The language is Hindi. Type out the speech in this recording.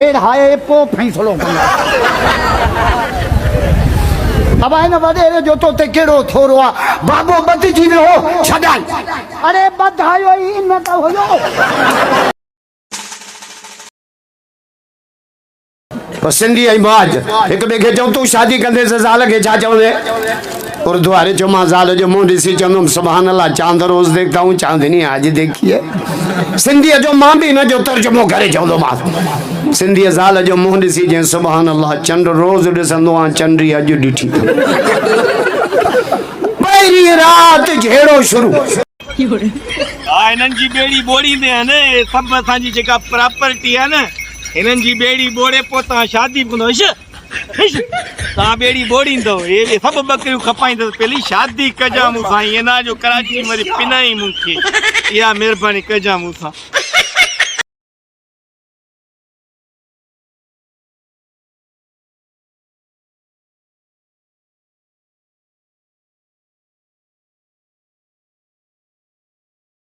हाय पो फैसलो अब आए ना वडेरे जो तो ते केड़ो थोरो आ बाबो बदजी वियो छडाई अरे बधायो इन का होयो सिंधी आई मौज एक बे के चऊं तू शादी कंदे ज़ाल के छा चवंदे उर्दू वाले जो मां ज़ाल जो मुंह ॾिसी चवंदुमि सुभान अल्लाह चांद रोज़ देखता हूँ चांदनी आज देखिए सिंधी जो मां भी न जो तर्जुमो करे चवंदो मां सिंधी ज़ाल जो मुंह ॾिसी जे सुभान अल्लाह चंड रोज़ ॾिसंदो आ चंडी अॼु ॾिठी पहिरी रात झेड़ो शुरू इन्हनि जी बेड़ी बोड़ींदे आहिनि सभु असांजी जेका प्रॉपर्टी आहे न इन्हनि जी बेड़ी बोड़े पोइ तव्हां शादी कंदो तव्हां बेड़ी बोड़ींदव हे सभु बकरियूं खपाईंदव पहली शादी कजां मूंसां ईअं न जो कराची वरी पिनाई मूंखे इहा महिरबानी कजां मूंसां